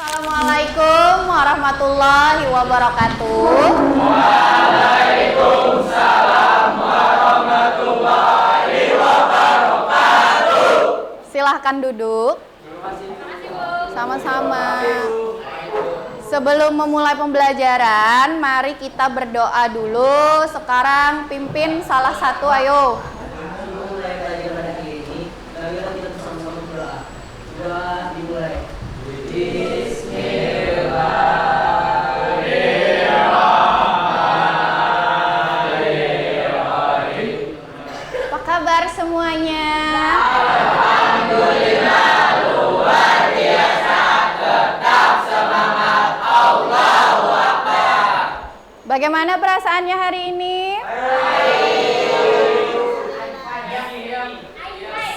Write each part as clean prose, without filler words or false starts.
Assalamualaikum warahmatullahi wabarakatuh. Waalaikumsalam warahmatullahi wabarakatuh. Silahkan duduk. Sama-sama. Sebelum memulai pembelajaran, mari kita berdoa dulu. Sekarang pimpin salah satu, ayo. Apa kabar semuanya? Alhamdulillah luar biasa, tetap semangat, Allahu Akbar. Bagaimana perasaannya hari ini?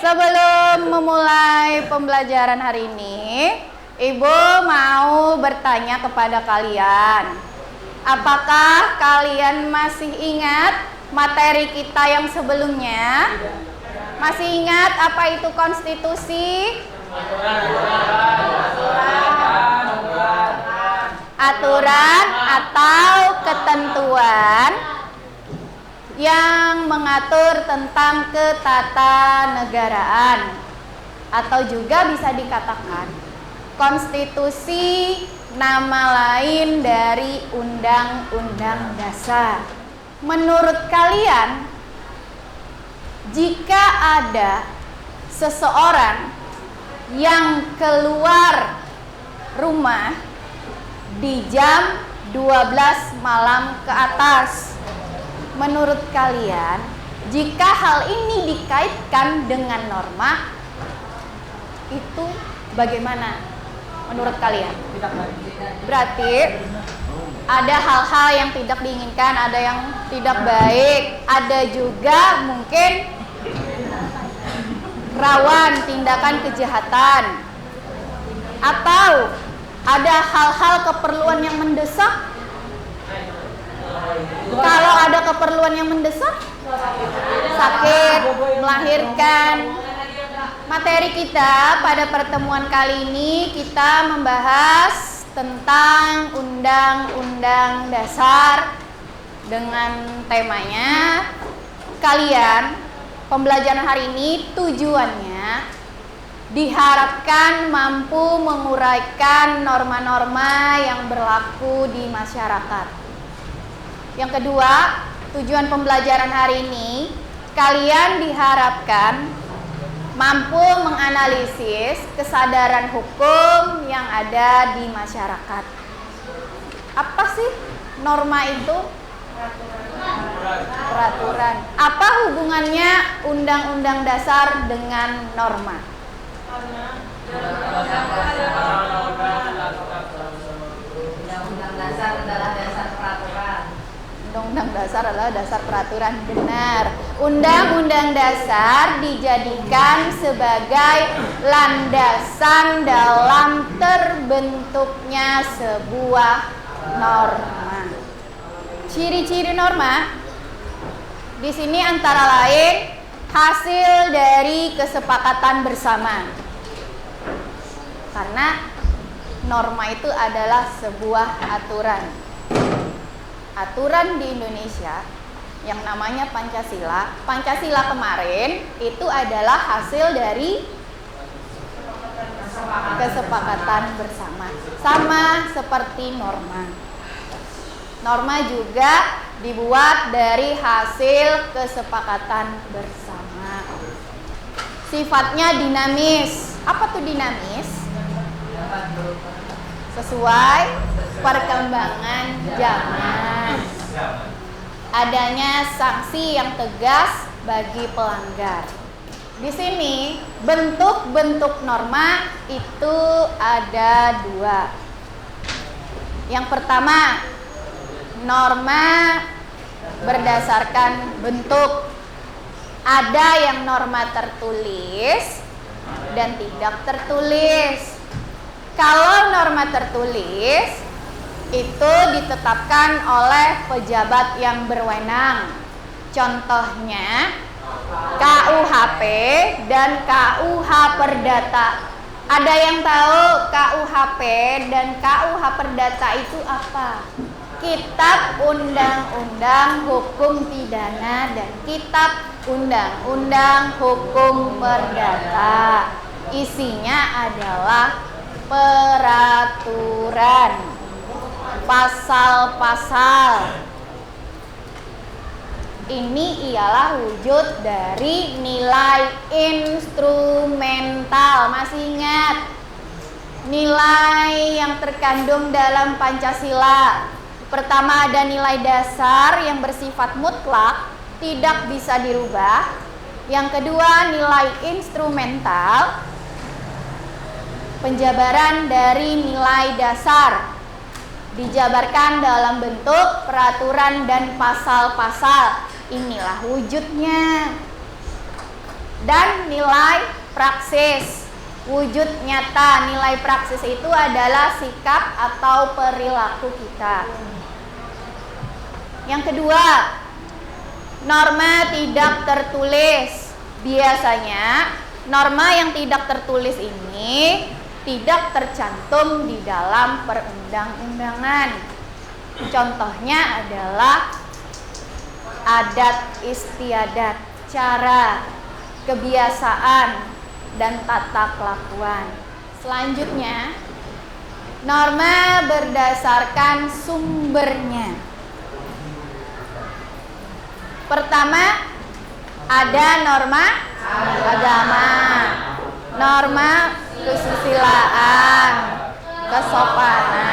Sebelum memulai pembelajaran hari ini, Ibu mau bertanya kepada kalian. Apakah kalian masih ingat materi kita yang sebelumnya? Masih ingat apa itu konstitusi? Aturan atau ketentuan yang mengatur tentang ketatanegaraan, atau juga bisa dikatakan konstitusi nama lain dari Undang-Undang Dasar. Menurut kalian, jika ada seseorang yang keluar rumah di jam 12 malam ke atas, menurut kalian, jika hal ini dikaitkan dengan norma, itu bagaimana menurut kalian? Berarti ada hal-hal yang tidak diinginkan, ada yang tidak baik, ada juga mungkin rawan tindakan kejahatan, atau ada hal-hal keperluan yang mendesak. Kalau ada keperluan yang mendesak, sakit, melahirkan. Materi kita pada pertemuan kali ini kita membahas tentang Undang-Undang Dasar dengan temanya kalian. Pembelajaran hari ini tujuannya diharapkan mampu menguraikan norma-norma yang berlaku di masyarakat. Yang kedua, tujuan pembelajaran hari ini, kalian diharapkan mampu menganalisis kesadaran hukum yang ada di masyarakat. Apa sih norma itu? Peraturan. Apa hubungannya Undang-Undang Dasar dengan norma? Undang-undang dasar adalah dasar peraturan. Undang-Undang Dasar adalah dasar peraturan. Benar. Undang-Undang Dasar dijadikan sebagai landasan dalam terbentuknya sebuah norma. Ciri-ciri norma di sini antara lain hasil dari kesepakatan bersama. Karena norma itu adalah sebuah aturan. Aturan di Indonesia yang namanya Pancasila. Pancasila kemarin itu adalah hasil dari kesepakatan bersama. Sama seperti norma. Norma juga dibuat dari hasil kesepakatan bersama. Sifatnya dinamis. Apa tuh dinamis? Sesuai perkembangan zaman. Adanya sanksi yang tegas bagi pelanggar. Di sini bentuk-bentuk norma itu ada dua. Yang pertama, norma berdasarkan bentuk. Ada yang norma tertulis dan tidak tertulis. Kalau norma tertulis itu ditetapkan oleh pejabat yang berwenang. Contohnya KUHP dan KUH Perdata. Ada yang tahu KUHP dan KUH Perdata itu apa? Kitab Undang-Undang Hukum Pidana dan Kitab Undang-Undang Hukum Perdata. Isinya adalah peraturan, pasal-pasal. Ini ialah wujud dari nilai instrumental. Masih ingat nilai yang terkandung dalam Pancasila? Pertama, ada nilai dasar yang bersifat mutlak, tidak bisa dirubah. Yang kedua, nilai instrumental, penjabaran dari nilai dasar, dijabarkan dalam bentuk peraturan dan pasal-pasal. Inilah wujudnya. Dan nilai praksis, wujud nyata. Nilai praksis itu adalah sikap atau perilaku kita. Yang kedua, norma tidak tertulis. Biasanya norma yang tidak tertulis ini tidak tercantum di dalam perundang-undangan. Contohnya adalah adat istiadat, cara, kebiasaan, dan tata kelakuan. Selanjutnya, norma berdasarkan sumbernya. Pertama, ada norma agama, norma kesusilaan, kesopanan.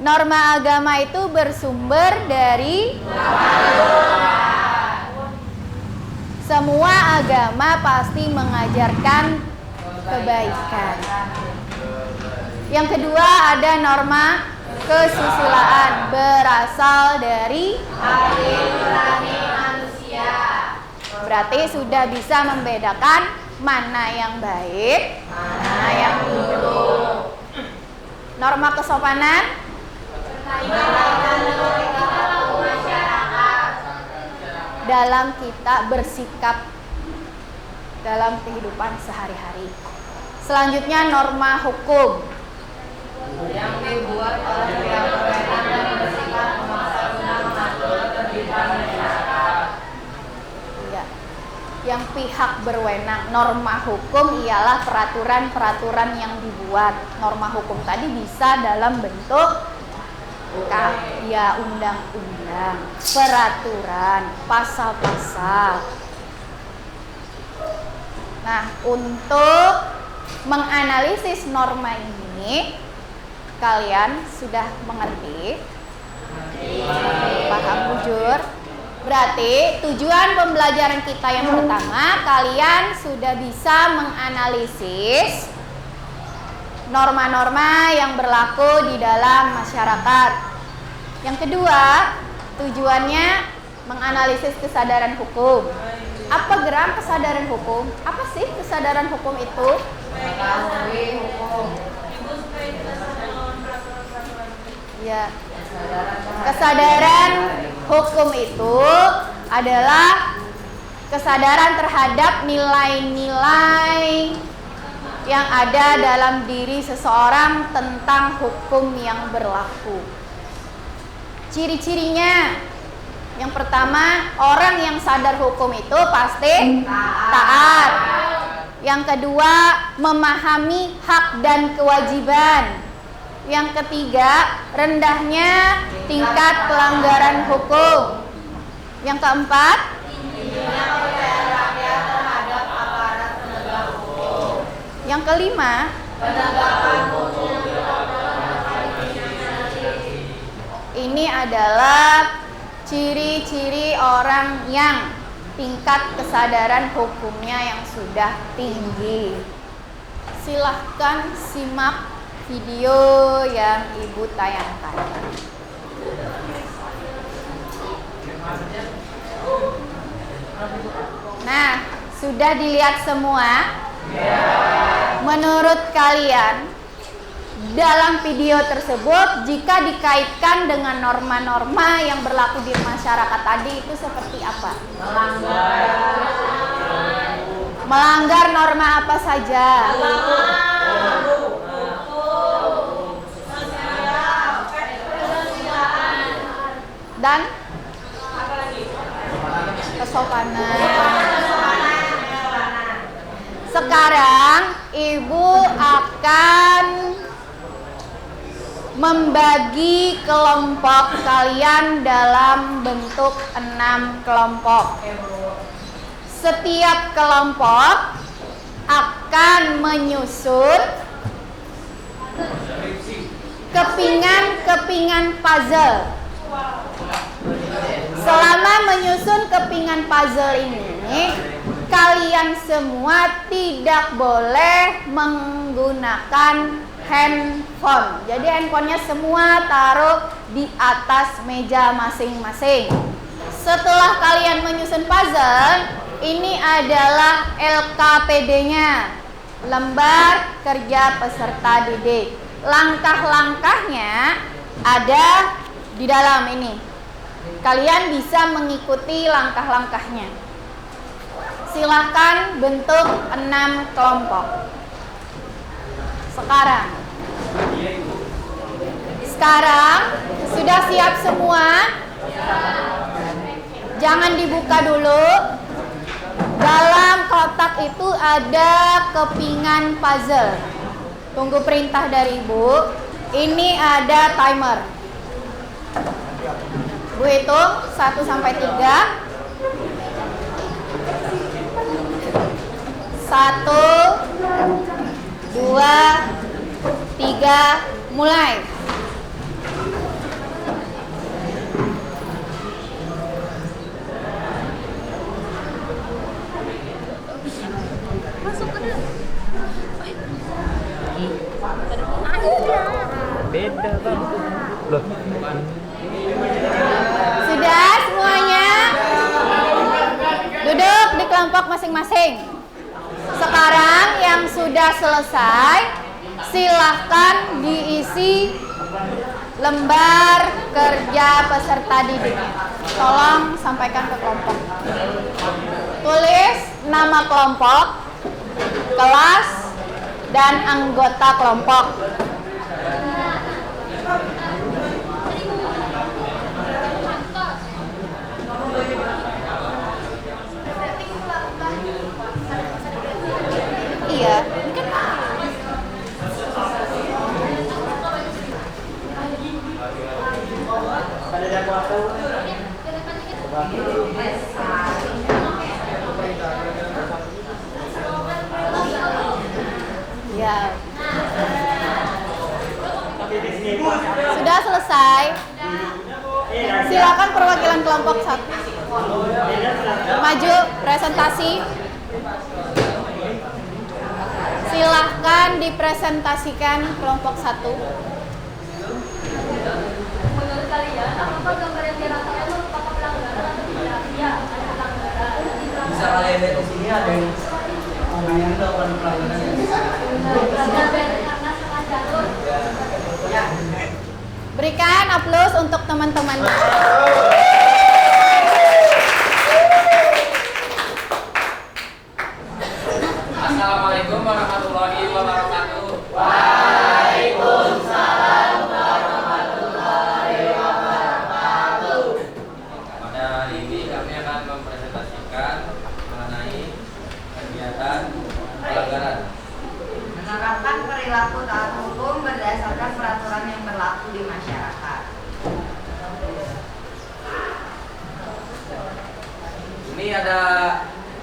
Norma agama itu bersumber dari semua agama pasti mengajarkan kebaikan. Yang kedua, ada norma kesusilaan, berasal dari hati nurani manusia. Berarti sudah bisa membedakan mana yang baik, mana yang buruk. Norma kesopanan, dalam kita bersikap dalam kehidupan sehari-hari. Selanjutnya, norma hukum yang dibuat oleh pihak berwenang dan bersifat memaksa guna mengatur ketertiban masyarakat. Ya. Yang pihak berwenang. Norma hukum ialah peraturan-peraturan yang dibuat. Norma hukum tadi bisa dalam bentuk ya undang-undang, peraturan, pasal-pasal. Nah, untuk menganalisis norma ini, kalian sudah mengerti? Paham, bujur? Berarti tujuan pembelajaran kita yang pertama, kalian sudah bisa menganalisis norma-norma yang berlaku di dalam masyarakat. Yang kedua, tujuannya menganalisis kesadaran hukum. Apa geram kesadaran hukum? Apa sih kesadaran hukum itu? Mengetahui hukum. Ya. Kesadaran hukum itu adalah kesadaran terhadap nilai-nilai yang ada dalam diri seseorang tentang hukum yang berlaku. Ciri-cirinya, yang pertama, orang yang sadar hukum itu pasti taat. Yang kedua, memahami hak dan kewajiban. Yang ketiga, rendahnya tingkat pelanggaran hukum. Yang keempat, tingginya kepercayaan rakyat terhadap aparat penegak hukum. Yang kelima, penegakan hukum. Ini adalah ciri-ciri orang yang tingkat kesadaran hukumnya yang sudah tinggi. Silahkan simak video yang Ibu tayangkan. Nah, sudah dilihat semua? Menurut kalian, dalam video tersebut, jika dikaitkan dengan norma-norma yang berlaku di masyarakat tadi, itu seperti apa? Melanggar norma apa saja? Dan kesopanan. Sekarang ibu akan membagi kelompok kalian dalam bentuk 6 kelompok. Setiap kelompok akan menyusun kepingan-kepingan puzzle. Selama menyusun kepingan puzzle ini, kalian semua tidak boleh menggunakan handphone. Jadi handphonenya semua taruh di atas meja masing-masing. Setelah kalian menyusun puzzle, ini adalah LKPD-nya, lembar kerja peserta didik. Langkah-langkahnya ada di dalam ini. Kalian bisa mengikuti langkah-langkahnya. Silakan bentuk 6 kelompok. Sekarang sudah siap semua? Jangan dibuka dulu. Dalam kotak itu ada kepingan puzzle. Tunggu perintah dari ibu. Ini ada timer. Bu hitung 1 sampai 3. 1, 2, 3, mulai. Beda bang. Loh. Sudah semuanya? Duduk di kelompok masing-masing. Sekarang yang sudah selesai, silahkan diisi lembar kerja peserta didiknya. Tolong sampaikan ke kelompok. Tulis nama kelompok, kelas, dan anggota kelompok. Iya, ini kan ya. Sudah selesai. Silakan perwakilan kelompok 1 maju presentasi. Silahkan dipresentasikan kelompok 1. Menurut kalian, apakah gambar yang dirasakan merupakan pelanggaran atau tidak? Ya, ada pelanggaran. Bisa kalian lihat di sini ada yang mobilnya melakukan pelanggaran yang Karena salah jalur. ya. Berikan aplaus untuk teman-teman. Assalamualaikum warahmatullahi wabarakatuh. Waalaikumsalam warahmatullahi wabarakatuh. Pada hari ini kami akan mempresentasikan mengenai kegiatan pelanggaran. Menerapkan perilaku taat hukum berdasarkan peraturan yang berlaku di masyarakat. Ini ada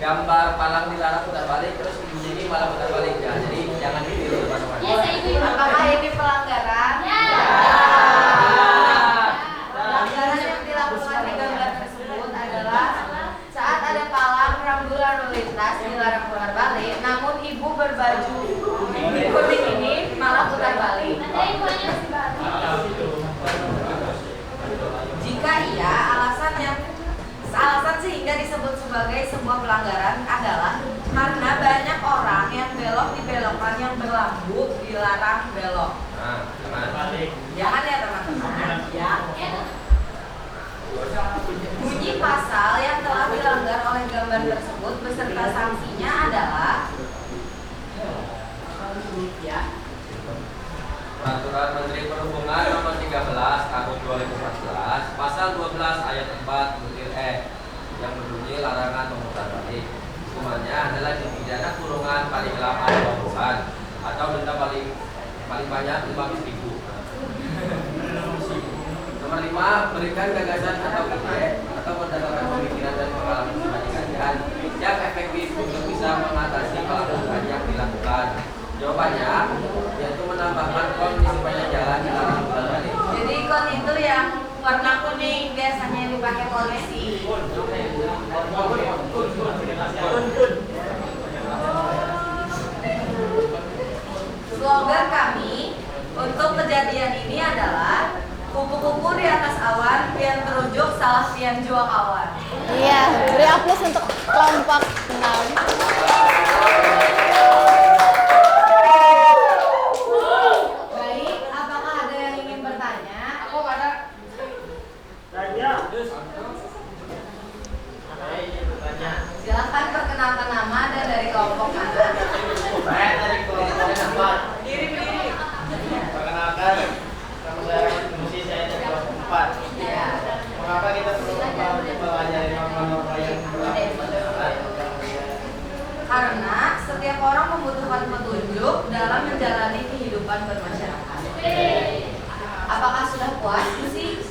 gambar palang dilarang putar balik, terus di sini malah putar balik ya. Jadi jangan ditiru teman-teman. Apakah ini pelanggaran? Pelanggaran yang dilakukan di gambar tersebut adalah saat ada palang rambu lalu lintas dilarang putar balik, namun ibu berbaju kuning ini malah putar balik. Jika iya, alasan sehingga disebut sebagai sebuah pelanggaran adalah karena banyak orang yang belok di belokan yang berlambu dilarang belok. Nah, teman. Jangan ya teman-teman, ya. Bunyi pasal yang telah dilanggar oleh gambar tersebut beserta sanksinya adalah tambahan 2 bulan atau denda paling banyak 15.000. Nomor 5, berikan gagasan atau ide atau berdasarkan pemikiran dan pengalaman pribadi kalian yang efektif untuk bisa mengatasi pelanggaran yang dilakukan. Jawabannya yaitu menambahkan kon di sepanjang jalan dilarang putar balik. Jadi kon itu yang warna kuning biasanya dipakai polisi. Slogan kami untuk kejadian ini adalah kupu-kupu di atas awan, pian terujuk salah pian jua kawan. Iya, beri aplaus untuk kelompok 6. Baik, apakah ada yang ingin bertanya? Aku ada. Silakan perkenalkan nama dan dari kelompok mana. Saya dari kelompok 4. Diri berdiri. Perkenalkan, nama saya Musi, saya dari kelompok 4. Ya. Mengapa kita perlu mempelajari norma-norma yang Karena setiap orang membutuhkan petunjuk dalam menjalani kehidupan bermasyarakat. Apakah sudah puas, Musi?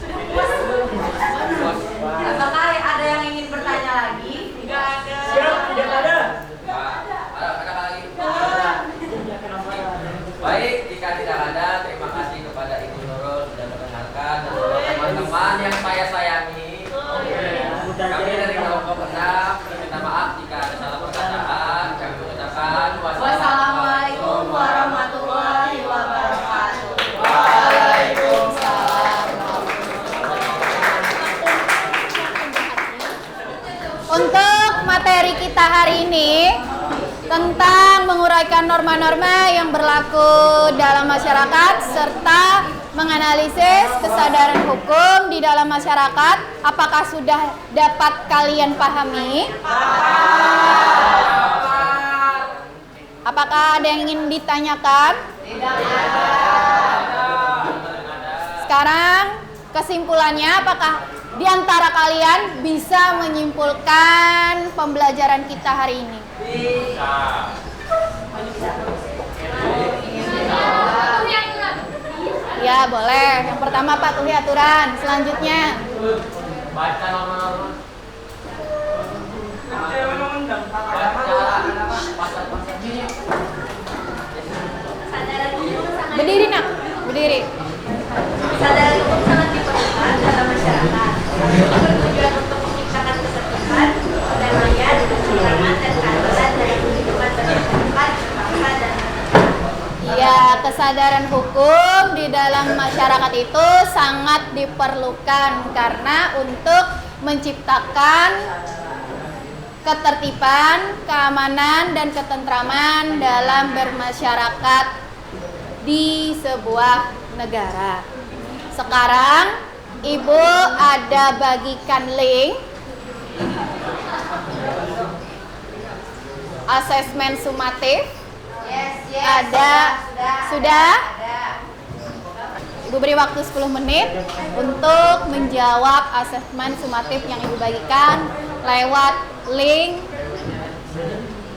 Apakah ada yang ingin bertanya lagi? Tidak ada. Siap, tidak ada. Ada lagi? Baik, jika tidak ada, terima kasih kepada Ibu Nurul sudah mendengarkan dan juga teman-teman yang saya sayangi. Kami dari kelompok 6 minta maaf jika ada salah perkataan. Kami mengucapkan Wassalamualaikum warahmatullahi wabarakatuh. Untuk materi kita hari ini tentang menguraikan norma-norma yang berlaku dalam masyarakat serta menganalisis kesadaran hukum di dalam masyarakat. Apakah sudah dapat kalian pahami? Apakah ada yang ingin ditanyakan? Tidak ada. Sekarang kesimpulannya, apakah di antara kalian bisa menyimpulkan pembelajaran kita hari ini? Ya, boleh. Yang pertama patuhi aturan. Selanjutnya, baca norma-norma. berdiri nak, berdiri. Kesadaran hukum sangat diperlukan dalam masyarakat. Bertujuan untuk menciptakan ketertiban, perdamaian, keseimbangan dan keadilan dalam kehidupan bermasyarakat, berbangsa dan Ya, kesadaran hukum di dalam masyarakat itu sangat diperlukan karena untuk menciptakan ketertiban, keamanan, dan ketentraman dalam bermasyarakat di sebuah negara. Sekarang Ibu ada bagikan link asesmen sumatif. Ada. Sudah? Ibu beri waktu 10 menit untuk menjawab asesmen sumatif yang Ibu bagikan lewat link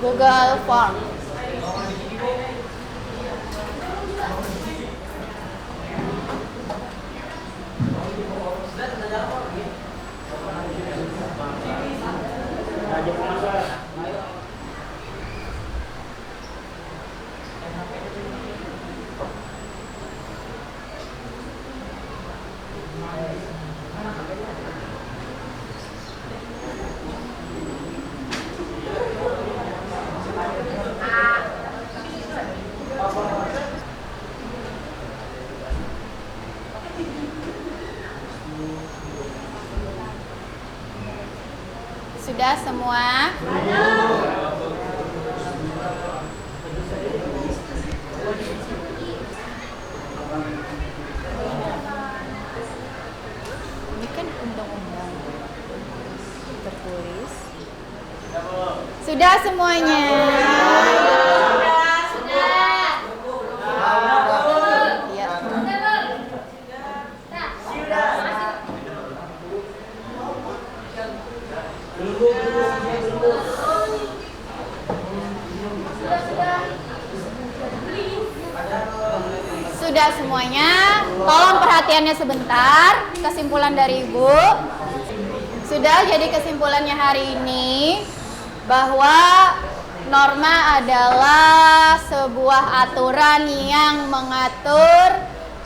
Google Form. Sudah semua? Ini kan undang-undang tertulis. Sudah semuanya? Ya. Sudah semuanya, tolong perhatiannya sebentar. Kesimpulan dari Ibu. Sudah, jadi kesimpulannya hari ini bahwa norma adalah sebuah aturan yang mengatur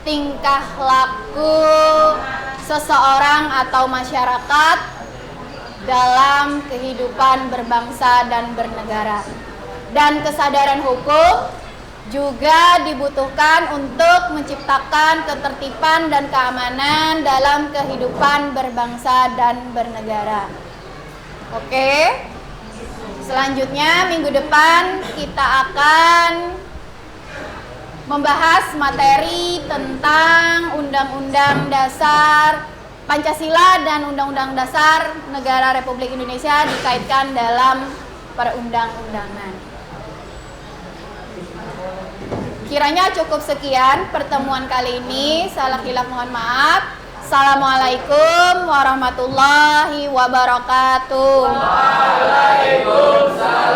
tingkah laku seseorang atau masyarakat dalam kehidupan berbangsa dan bernegara. Dan kesadaran hukum juga dibutuhkan untuk menciptakan ketertiban dan keamanan dalam kehidupan berbangsa dan bernegara. Oke. Selanjutnya minggu depan kita akan membahas materi tentang Undang-Undang Dasar Pancasila dan Undang-Undang Dasar Negara Republik Indonesia dikaitkan dalam perundang-undangan. Kiranya cukup sekian pertemuan kali ini. Salah khilaf mohon maaf. Assalamualaikum warahmatullahi wabarakatuh. Waalaikumsalam.